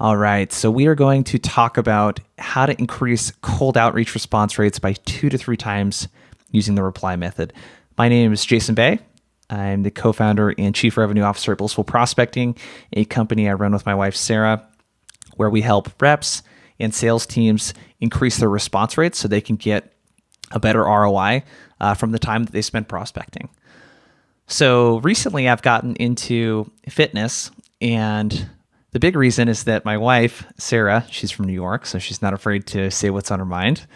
All right, so we are going to talk about how to increase cold outreach response rates by 2 to 3 times using the reply method. My name is Jason Bay. I'm the co-founder and chief revenue officer at Blissful Prospecting, a company I run with my wife, Sarah, where we help reps and sales teams increase their response rates so they can get a better ROI from the time that they spend prospecting. So recently I've gotten into fitness, and the big reason is that my wife, Sarah, she's from New York, so she's not afraid to say what's on her mind,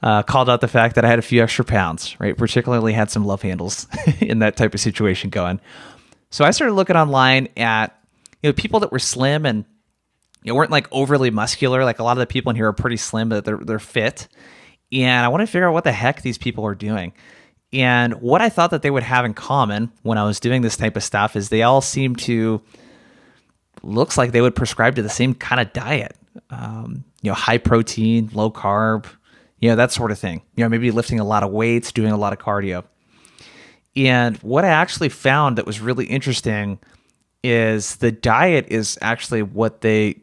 called out the fact that I had a few extra pounds, right? Particularly had some love handles in that type of situation going. So I started looking online at, people that were slim and weren't like overly muscular. Like a lot of the people in here are pretty slim, but they're fit. And I want to figure out what the heck these people are doing. And what I thought that they would have in common when I was doing this type of stuff is they all seem to, looks like they would prescribe to the same kind of diet, high protein, low carb, that sort of thing. Maybe lifting a lot of weights, doing a lot of cardio. And what I actually found that was really interesting is the diet is actually what they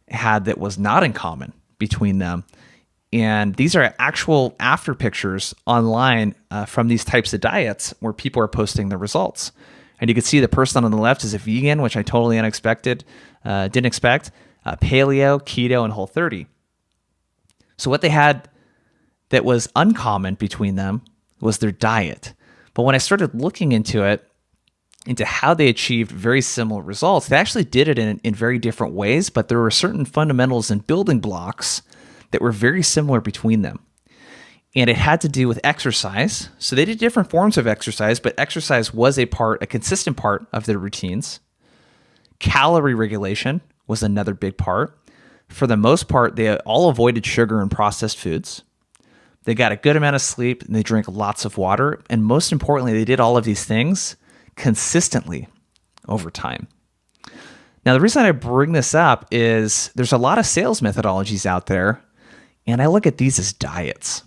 had that was not in common between them. And these are actual after pictures online from these types of diets where people are posting the results. And you can see the person on the left is a vegan, which I totally didn't expect, paleo, keto, and Whole30. So what they had that was uncommon between them was their diet. But when I started looking into how they achieved very similar results, they actually did it in very different ways, but there were certain fundamentals and building blocks that were very similar between them. And it had to do with exercise. So they did different forms of exercise, but exercise was a consistent part of their routines. Calorie regulation was another big part. For the most part, they all avoided sugar and processed foods. They got a good amount of sleep and they drank lots of water. And most importantly, they did all of these things consistently over time. Now, the reason I bring this up is there's a lot of sales methodologies out there, and I look at these as diets.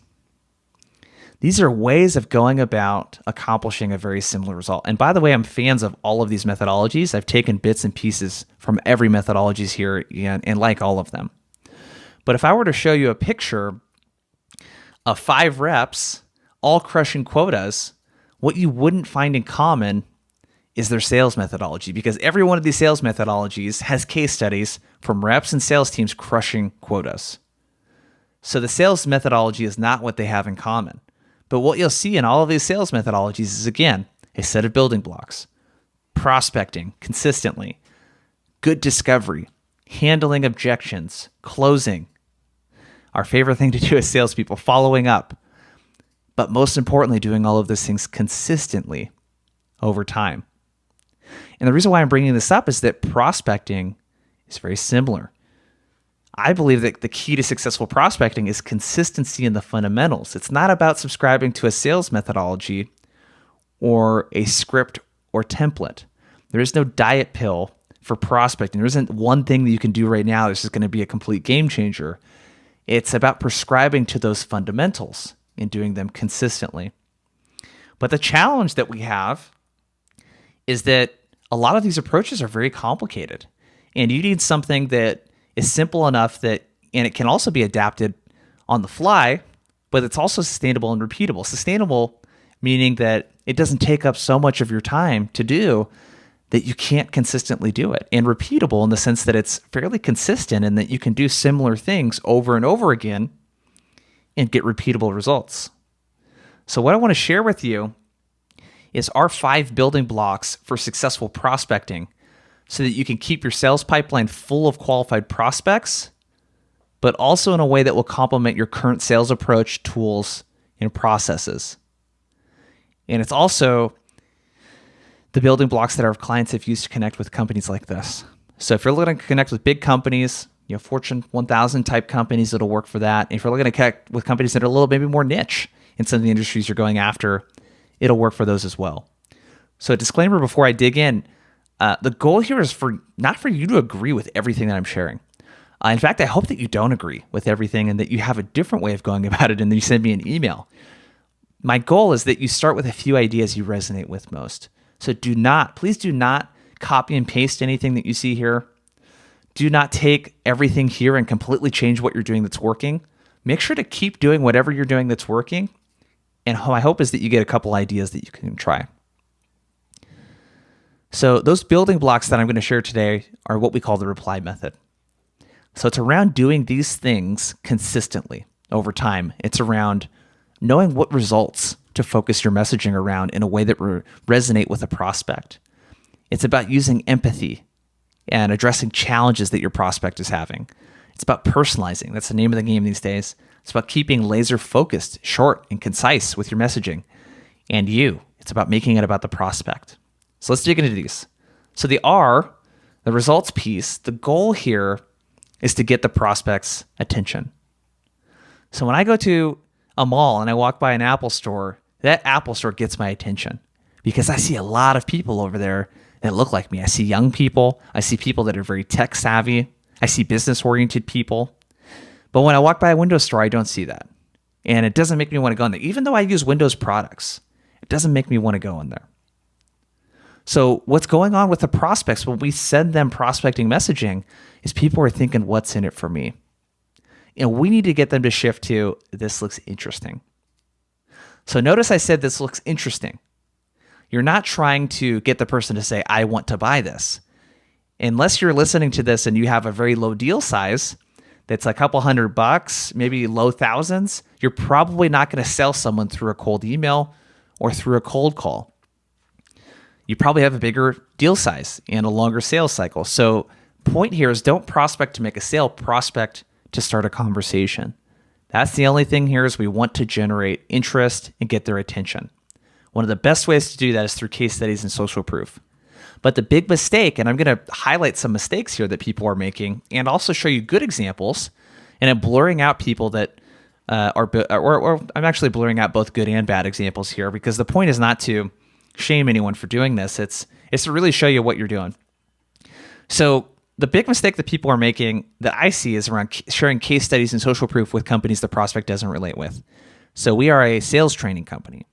These are ways of going about accomplishing a very similar result. And by the way, I'm fans of all of these methodologies. I've taken bits and pieces from every methodologies here and like all of them. But if I were to show you a picture of 5 reps all crushing quotas, what you wouldn't find in common is their sales methodology, because every one of these sales methodologies has case studies from reps and sales teams crushing quotas. So the sales methodology is not what they have in common. But what you'll see in all of these sales methodologies is, again, a set of building blocks: prospecting consistently, good discovery, handling objections, closing. Our favorite thing to do as salespeople, following up. But most importantly, doing all of those things consistently over time. And the reason why I'm bringing this up is that prospecting is very similar. I believe that the key to successful prospecting is consistency in the fundamentals. It's not about subscribing to a sales methodology or a script or template. There is no diet pill for prospecting. There isn't one thing that you can do right now that's just going to be a complete game changer. It's about prescribing to those fundamentals and doing them consistently. But the challenge that we have is that a lot of these approaches are very complicated, and you need something that is simple enough and it can also be adapted on the fly, but it's also sustainable and repeatable. Sustainable meaning that it doesn't take up so much of your time to do that you can't consistently do it. And repeatable in the sense that it's fairly consistent and that you can do similar things over and over again and get repeatable results. So what I want to share with you is our 5 building blocks for successful prospecting, so that you can keep your sales pipeline full of qualified prospects, but also in a way that will complement your current sales approach, tools, and processes. And it's also the building blocks that our clients have used to connect with companies like this. So if you're looking to connect with big companies, Fortune 1000 type companies, it'll work for that. And if you're looking to connect with companies that are a little maybe more niche in some of the industries you're going after, it'll work for those as well. So a disclaimer before I dig in, the goal here is not for you to agree with everything that I'm sharing. In fact, I hope that you don't agree with everything and that you have a different way of going about it and then you send me an email. My goal is that you start with a few ideas you resonate with most. So please do not copy and paste anything that you see here. Do not take everything here and completely change what you're doing that's working. Make sure to keep doing whatever you're doing that's working. And my hope is that you get a couple ideas that you can try. So those building blocks that I'm going to share today are what we call the reply method. So it's around doing these things consistently over time. It's around knowing what results to focus your messaging around in a way that resonate with a prospect. It's about using empathy and addressing challenges that your prospect is having. It's about personalizing. That's the name of the game these days. It's about keeping laser focused, short, and concise with your messaging. And it's about making it about the prospect. So let's dig into these. So the R, the results piece, the goal here is to get the prospect's attention. So when I go to a mall and I walk by an Apple store, that Apple store gets my attention because I see a lot of people over there that look like me. I see young people. I see people that are very tech savvy. I see business-oriented people. But when I walk by a Windows store, I don't see that. And it doesn't make me want to go in there. Even though I use Windows products, it doesn't make me want to go in there. So what's going on with the prospects when we send them prospecting messaging is people are thinking, what's in it for me? And we need to get them to shift to, this looks interesting. So notice I said this looks interesting. You're not trying to get the person to say, I want to buy this. Unless you're listening to this and you have a very low deal size, that's a couple $100, maybe low thousands, you're probably not going to sell someone through a cold email or through a cold call. You probably have a bigger deal size and a longer sales cycle. So point here is don't prospect to make a sale, prospect to start a conversation. That's the only thing here is we want to generate interest and get their attention. One of the best ways to do that is through case studies and social proof. But the big mistake, and I'm going to highlight some mistakes here that people are making and also show you good examples, and I'm blurring out people that or I'm actually blurring out both good and bad examples here because the point is not to shame anyone for doing this. It's to really show you what you're doing. So the big mistake that people are making that I see is around sharing case studies and social proof with companies the prospect doesn't relate with. So we are a sales training company.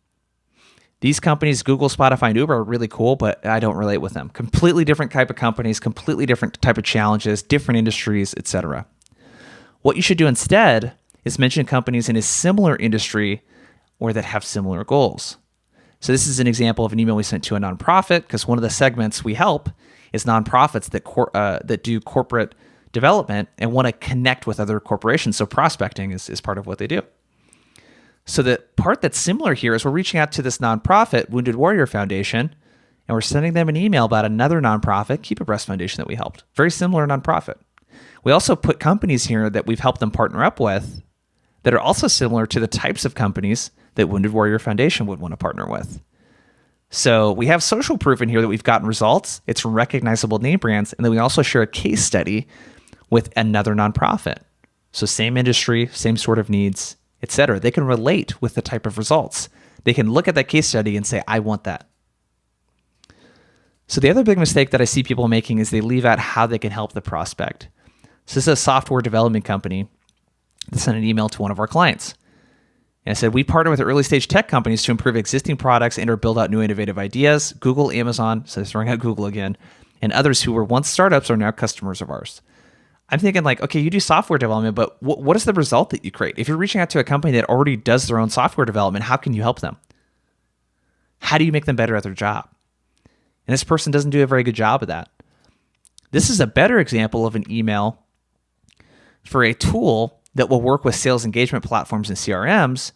These companies, Google, Spotify, and Uber, are really cool, but I don't relate with them. Completely different type of companies, completely different type of challenges, different industries, etc. What you should do instead is mention companies in a similar industry or that have similar goals. So this is an example of an email we sent to a nonprofit because one of the segments we help is nonprofits that do corporate development and want to connect with other corporations. So prospecting is part of what they do. So the part that's similar here is we're reaching out to this nonprofit, Wounded Warrior Foundation, and we're sending them an email about another nonprofit, Keep Abreast Foundation, that we helped. Very similar nonprofit. We also put companies here that we've helped them partner up with that are also similar to the types of companies that Wounded Warrior Foundation would want to partner with. So we have social proof in here that we've gotten results. It's from recognizable name brands. And then we also share a case study with another nonprofit. So same industry, same sort of needs, etc. They can relate with the type of results. They can look at that case study and say, I want that. So the other big mistake that I see people making is they leave out how they can help the prospect. So this is a software development company that sent an email to one of our clients. And I said, we partner with early stage tech companies to improve existing products and or build out new innovative ideas. Google, Amazon, so throwing out Google again, and others who were once startups are now customers of ours. I'm thinking like, okay, you do software development, but what is the result that you create? If you're reaching out to a company that already does their own software development, how can you help them? How do you make them better at their job? And this person doesn't do a very good job of that. This is a better example of an email for a tool that will work with sales engagement platforms and CRMs.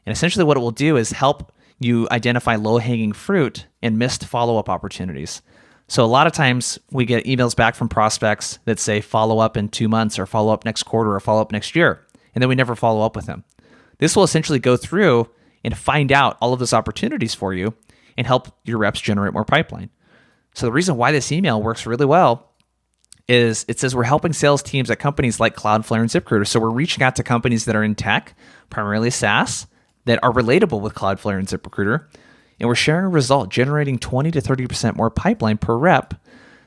And essentially what it will do is help you identify low-hanging fruit and missed follow-up opportunities. So a lot of times we get emails back from prospects that say follow up in 2 months or follow up next quarter or follow up next year. And then we never follow up with them. This will essentially go through and find out all of those opportunities for you and help your reps generate more pipeline. So the reason why this email works really well is it says we're helping sales teams at companies like Cloudflare and ZipRecruiter. So we're reaching out to companies that are in tech, primarily SaaS, that are relatable with Cloudflare and ZipRecruiter. And we're sharing a result, generating 20 to 30% more pipeline per rep.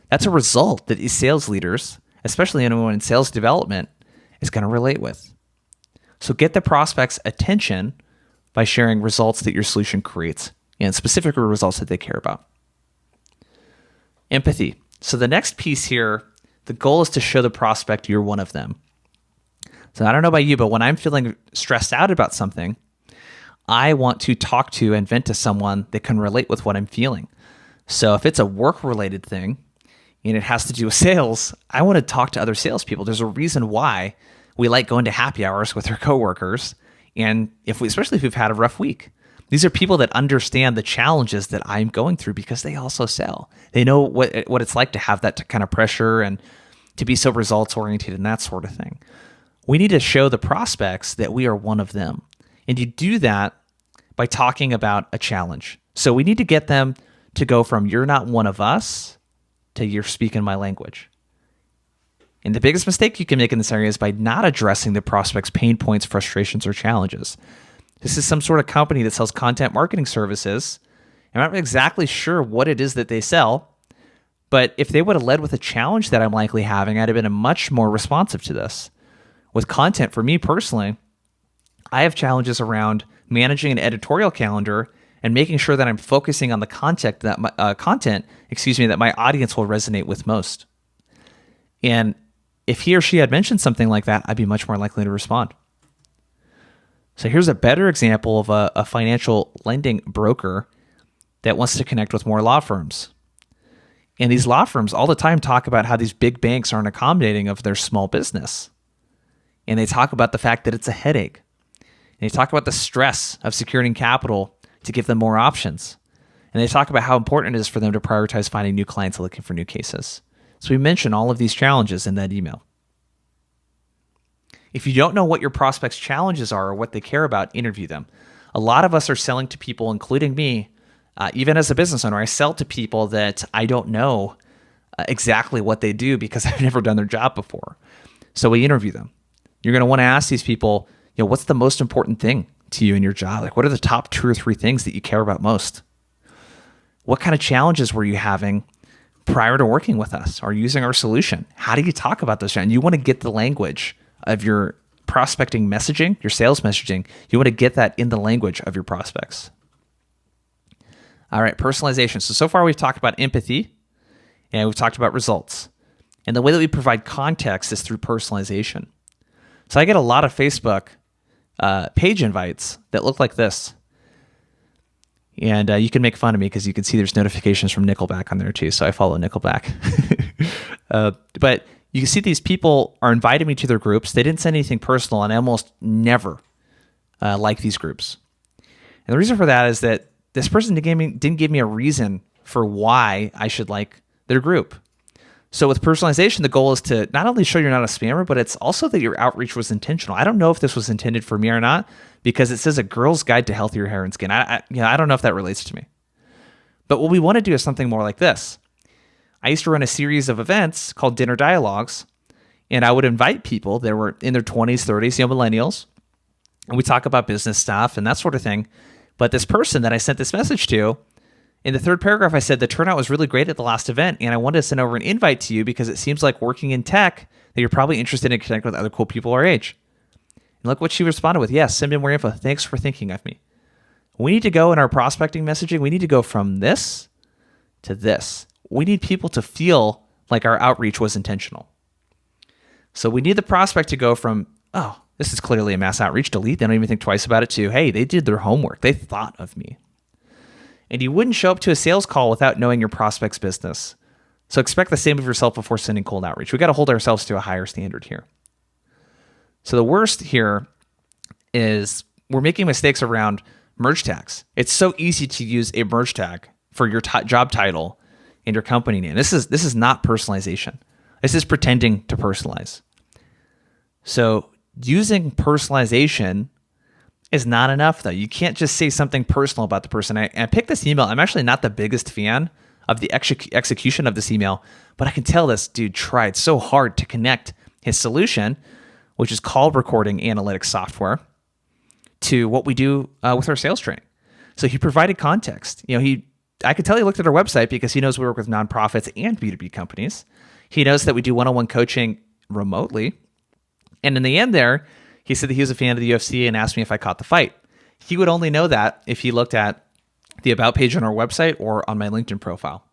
That's a result that these sales leaders, especially anyone in sales development, is going to relate with. So get the prospect's attention by sharing results that your solution creates and specific results that they care about. Empathy. So the next piece here The goal is to show the prospect you're one of them. So I don't know about you, but when I'm feeling stressed out about something, I want to talk to and vent to someone that can relate with what I'm feeling. So if it's a work-related thing and it has to do with sales, I want to talk to other salespeople. There's a reason why we like going to happy hours with our coworkers, and especially if we've had a rough week. These are people that understand the challenges that I'm going through because they also sell. They know what it's like to have that kind of pressure and to be so results-oriented and that sort of thing. We need to show the prospects that we are one of them. And you do that by talking about a challenge. So we need to get them to go from "you're not one of us" to "you're speaking my language." And the biggest mistake you can make in this area is by not addressing the prospect's pain points, frustrations, or challenges. This is some sort of company that sells content marketing services. I'm not exactly sure what it is that they sell, but if they would have led with a challenge that I'm likely having, I'd have been much more responsive to this. With content, for me personally, I have challenges around managing an editorial calendar and making sure that I'm focusing on the content that my audience will resonate with most. And if he or she had mentioned something like that, I'd be much more likely to respond. So here's a better example of a financial lending broker that wants to connect with more law firms. And these law firms all the time talk about how these big banks aren't accommodating of their small business. And they talk about the fact that it's a headache. And they talk about the stress of securing capital to give them more options. And they talk about how important it is for them to prioritize finding new clients and looking for new cases. So we mention all of these challenges in that email. If you don't know what your prospects' challenges are or what they care about, interview them. A lot of us are selling to people, including me, even as a business owner, I sell to people that I don't know exactly what they do because I've never done their job before. So we interview them. You're going to want to ask these people, what's the most important thing to you in your job? Like, what are the top 2 or 3 things that you care about most? What kind of challenges were you having prior to working with us or using our solution? How do you talk about those? And you want to get the language of your prospecting messaging, your sales messaging. You want to get that in the language of your prospects. All right, personalization. So far we've talked about empathy and we've talked about results. And the way that we provide context is through personalization. So I get a lot of Facebook page invites that look like this. And you can make fun of me because you can see there's notifications from Nickelback on there too. So I follow Nickelback. But you can see these people are inviting me to their groups. They didn't send anything personal, and I almost never like these groups. And the reason for that is that this person didn't give me a reason for why I should like their group. So with personalization, the goal is to not only show you're not a spammer, but it's also that your outreach was intentional. I don't know if this was intended for me or not, because it says a girl's guide to healthier hair and skin. I don't know if that relates to me. But what we want to do is something more like this. I used to run a series of events called Dinner Dialogues, and I would invite people that were in their 20s, 30s, millennials, and we talk about business stuff and that sort of thing. But this person that I sent this message to, in the 3rd paragraph, I said, the turnout was really great at the last event, and I wanted to send over an invite to you because it seems like working in tech that you're probably interested in connecting with other cool people our age. And look what she responded with. Yes, send me more info. Thanks for thinking of me. We need to go in our prospecting messaging. We need to go from this to this. We need people to feel like our outreach was intentional. So we need the prospect to go from, oh, this is clearly a mass outreach, delete. They don't even think twice about it, to, hey, they did their homework. They thought of me. And you wouldn't show up to a sales call without knowing your prospect's business. So expect the same of yourself before sending cold outreach. We got to hold ourselves to a higher standard here. So the worst here is we're making mistakes around merge tags. It's so easy to use a merge tag for your job title and your company name. This is not personalization. This is pretending to personalize. So using personalization is not enough, though. You can't just say something personal about the person. I picked this email. I'm actually not the biggest fan of the execution of this email, but I can tell this dude tried so hard to connect his solution, which is call recording analytics software, to what we do with our sales training. So he provided context. I could tell he looked at our website because he knows we work with nonprofits and B2B companies. He knows that we do one-on-one coaching remotely. And in the end there, he said that he was a fan of the UFC and asked me if I caught the fight. He would only know that if he looked at the About page on our website or on my LinkedIn profile.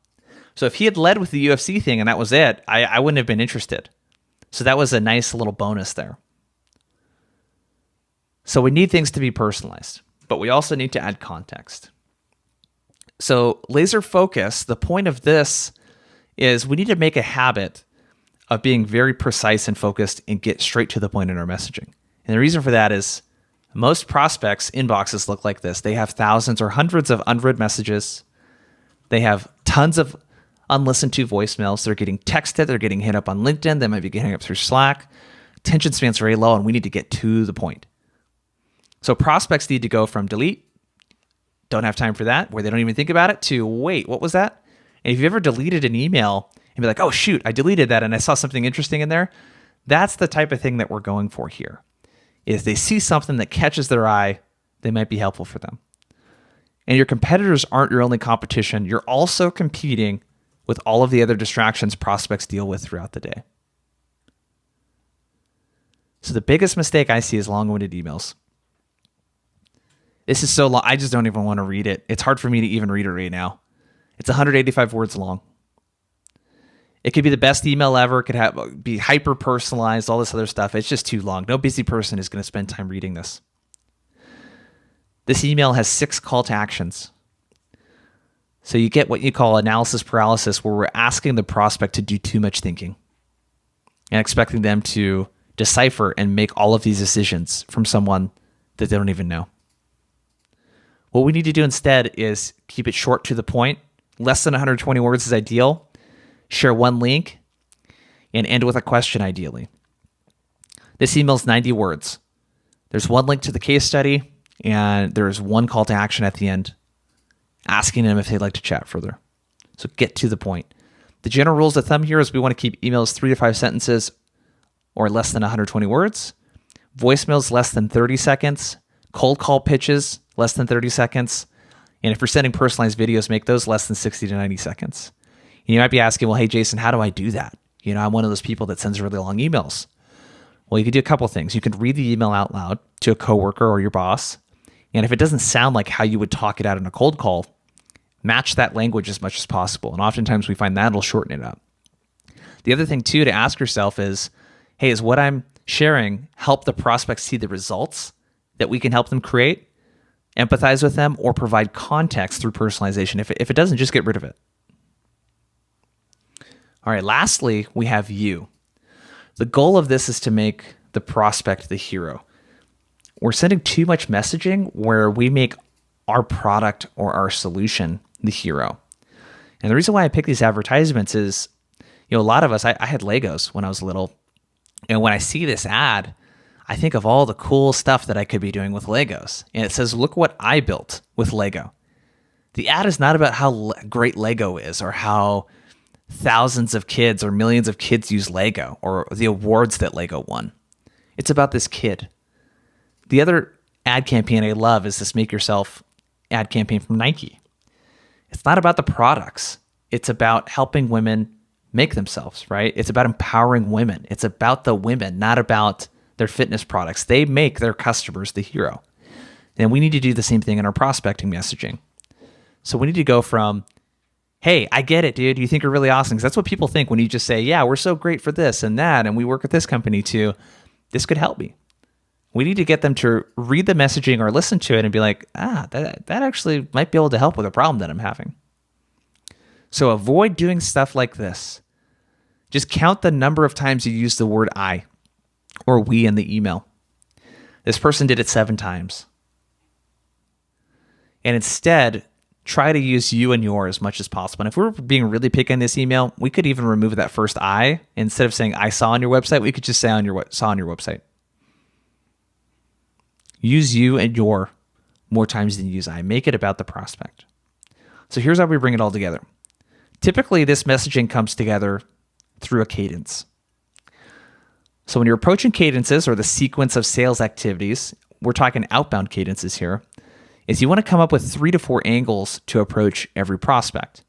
So if he had led with the UFC thing and that was it, I wouldn't have been interested. So that was a nice little bonus there. So we need things to be personalized, but we also need to add context. So laser focus, the point of this is we need to make a habit of being very precise and focused and get straight to the point in our messaging. And the reason for that is most prospects' inboxes look like this. They have thousands or hundreds of unread messages. They have tons of unlistened to voicemails. They're getting texted. They're getting hit up on LinkedIn. They might be getting up through Slack. Attention span's very low, and we need to get to the point. So prospects need to go from delete, don't have time for that, where they don't even think about it, to wait, what was that? And if you've ever deleted an email and be like, oh shoot, I deleted that and I saw something interesting in there, that's the type of thing that we're going for here. Is they see something that catches their eye, they might be helpful for them. And your competitors aren't your only competition. You're also competing with all of the other distractions prospects deal with throughout the day. So the biggest mistake I see is long-winded emails. This is so long, I just don't even want to read it. It's hard for me to even read it right now. It's 185 words long. It could be the best email ever. It could be hyper personalized, all this other stuff. It's just too long. No busy person is going to spend time reading this. This email has 6 call to actions. So you get what you call analysis paralysis, where we're asking the prospect to do too much thinking and expecting them to decipher and make all of these decisions from someone that they don't even know. What we need to do instead is keep it short to the point. Less than 120 words is ideal. Share one link and end with a question, ideally. This email is 90 words. There's one link to the case study, and there's one call to action at the end, asking them if they'd like to chat further. So get to the point. The general rules of thumb here is we want to keep emails 3 to 5 sentences or less than 120 words. Voicemails less than 30 seconds. Cold call pitches less than 30 seconds. And if you're sending personalized videos, make those less than 60 to 90 seconds. And you might be asking, well, hey, Jason, how do I do that? You know, I'm one of those people that sends really long emails. Well, you could do a couple of things. You could read the email out loud to a coworker or your boss. And if it doesn't sound like how you would talk it out in a cold call, match that language as much as possible. And oftentimes we find that'll shorten it up. The other thing too to ask yourself is, hey, is what I'm sharing help the prospect see the results that we can help them create, empathize with them, or provide context through personalization? If it doesn't, just get rid of it. All right, lastly, we have you. The goal of this is to make the prospect the hero. We're sending too much messaging where we make our product or our solution the hero. And the reason why I pick these advertisements is, you know, a lot of us, I had Legos when I was little. And when I see this ad, I think of all the cool stuff that I could be doing with Legos. And it says, look what I built with Lego. The ad is not about how great Lego is or how thousands of kids or millions of kids use Lego or the awards that Lego won. It's about this kid. The other ad campaign I love is this Make Yourself ad campaign from Nike. It's not about the products. It's about helping women make themselves, right? It's about empowering women. It's about the women, not about their fitness products. They make their customers the hero. And we need to do the same thing in our prospecting messaging. So we need to go from, hey, I get it, dude. You think you're really awesome. Because that's what people think when you just say, yeah, we're so great for this and that, and we work with this company too. This could help me. We need to get them to read the messaging or listen to it and be like, that actually might be able to help with a problem that I'm having. So avoid doing stuff like this. Just count the number of times you use the word I or we in the email. This person did it 7 times. And instead, try to use you and your as much as possible. And if we're being really picky in this email, we could even remove that first I. Instead of saying I saw on your website, we could just say saw on your website. Use you and your more times than use I. Make it about the prospect. So here's how we bring it all together. Typically, this messaging comes together through a cadence. So when you're approaching cadences or the sequence of sales activities, we're talking outbound cadences here, is you want to come up with 3 to 4 angles to approach every prospect.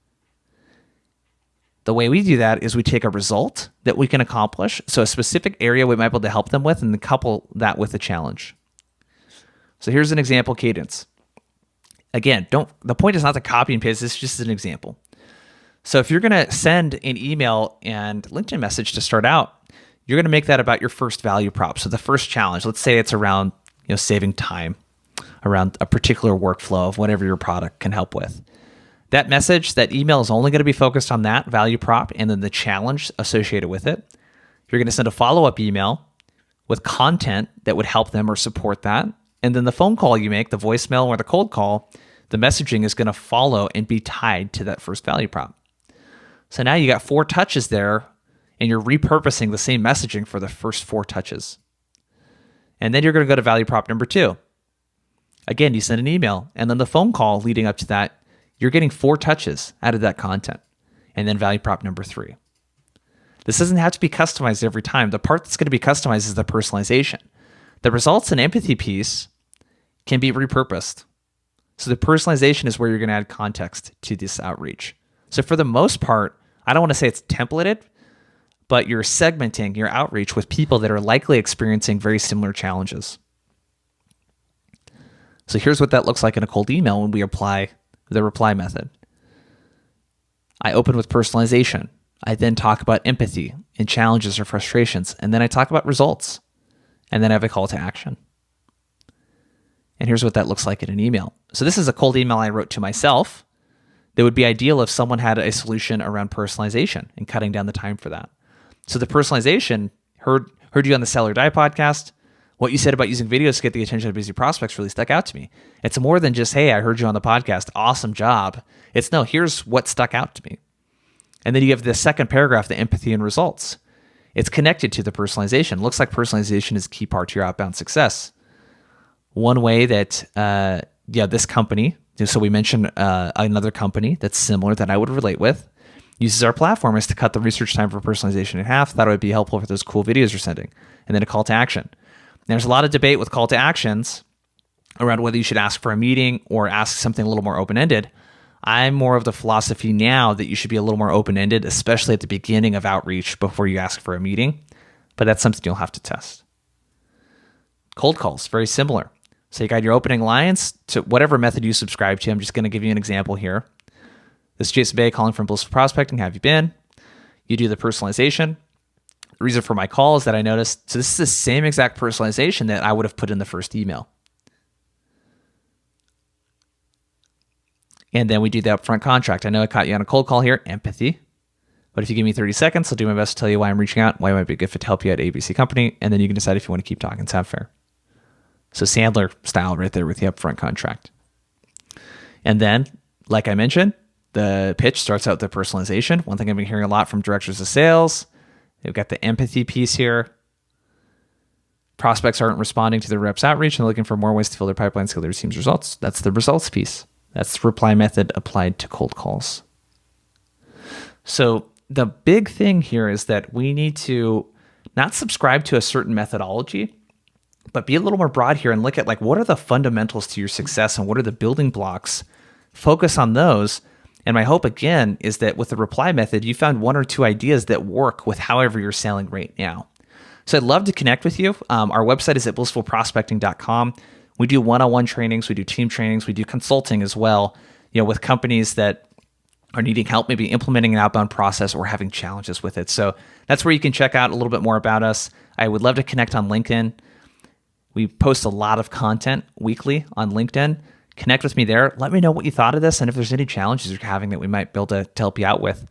The way we do that is we take a result that we can accomplish, so a specific area we might be able to help them with, and then couple that with a challenge. So here's an example cadence. Again, the point is not to copy and paste, this is just an example. So if you're going to send an email and LinkedIn message to start out, you're going to make that about your first value prop. So the first challenge, let's say it's around saving time, around a particular workflow of whatever your product can help with. That message, that email is only going to be focused on that value prop and then the challenge associated with it. You're going to send a follow-up email with content that would help them or support that. And then the phone call you make, the voicemail or the cold call, the messaging is going to follow and be tied to that first value prop. So now you got 4 touches there, and you're repurposing the same messaging for the first 4 touches. And then you're going to go to value prop number 2. Again, you send an email, and then the phone call leading up to that, you're getting 4 touches out of that content. And then value prop number 3. This doesn't have to be customized every time. The part that's going to be customized is the personalization. The results and empathy piece can be repurposed. So the personalization is where you're going to add context to this outreach. So for the most part, I don't want to say it's templated, but you're segmenting your outreach with people that are likely experiencing very similar challenges. So here's what that looks like in a cold email when we apply the reply method. I open with personalization. I then talk about empathy and challenges or frustrations, and then I talk about results, and then I have a call to action. And here's what that looks like in an email. So this is a cold email I wrote to myself that would be ideal if someone had a solution around personalization and cutting down the time for that. So the personalization, heard you on the Sell or Die podcast. What you said about using videos to get the attention of busy prospects really stuck out to me. It's more than just, hey, I heard you on the podcast. Awesome job. It's no, here's what stuck out to me. And then you have the second paragraph, the empathy and results. It's connected to the personalization. Looks like personalization is a key part to your outbound success. One way that, this company, so we mentioned another company that's similar that I would relate with, uses our platform is to cut the research time for personalization in half. Thought it would be helpful for those cool videos you're sending. And then a call to action. There's a lot of debate with call to actions around whether you should ask for a meeting or ask something a little more open-ended. I'm more of the philosophy now that you should be a little more open-ended, especially at the beginning of outreach before you ask for a meeting, but that's something you'll have to test. Cold calls, very similar. So you got your opening lines to whatever method you subscribe to. I'm just going to give you an example here. This is Jason Bay calling from Blissful Prospecting. How have you been? You do the personalization. The reason for my call is that I noticed, so this is the same exact personalization that I would have put in the first email. And then we do the upfront contract. I know I caught you on a cold call here, empathy. But if you give me 30 seconds, I'll do my best to tell you why I'm reaching out, why it might be a good fit to help you at ABC Company, and then you can decide if you want to keep talking. Sound fair? So Sandler style right there with the upfront contract. And then, like I mentioned, the pitch starts out with the personalization. One thing I've been hearing a lot from directors of sales, they've got the empathy piece here. Prospects aren't responding to their reps' outreach and they're looking for more ways to fill their pipeline, scale their team's results. That's the results piece. That's the reply method applied to cold calls. So the big thing here is that we need to not subscribe to a certain methodology, but be a little more broad here and look at what are the fundamentals to your success and what are the building blocks. Focus on those. And my hope, again, is that with the reply method, you found 1 or 2 ideas that work with however you're selling right now. So I'd love to connect with you. Our website is at blissfulprospecting.com. We do one-on-one trainings, we do team trainings, we do consulting as well, with companies that are needing help maybe implementing an outbound process or having challenges with it. So that's where you can check out a little bit more about us. I would love to connect on LinkedIn. We post a lot of content weekly on LinkedIn. Connect with me there. Let me know what you thought of this and if there's any challenges you're having that we might be able to help you out with.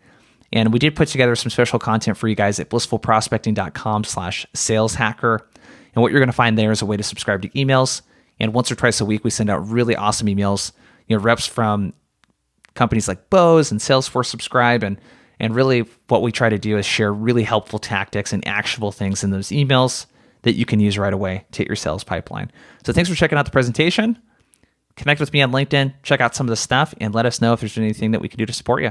And we did put together some special content for you guys at blissfulprospecting.com/saleshacker. And what you're going to find there is a way to subscribe to emails. And once or twice a week, we send out really awesome emails. Reps from companies like Bose and Salesforce subscribe. And really what we try to do is share really helpful tactics and actionable things in those emails that you can use right away to hit your sales pipeline. So thanks for checking out the presentation. Connect with me on LinkedIn, check out some of the stuff, and let us know if there's anything that we can do to support you.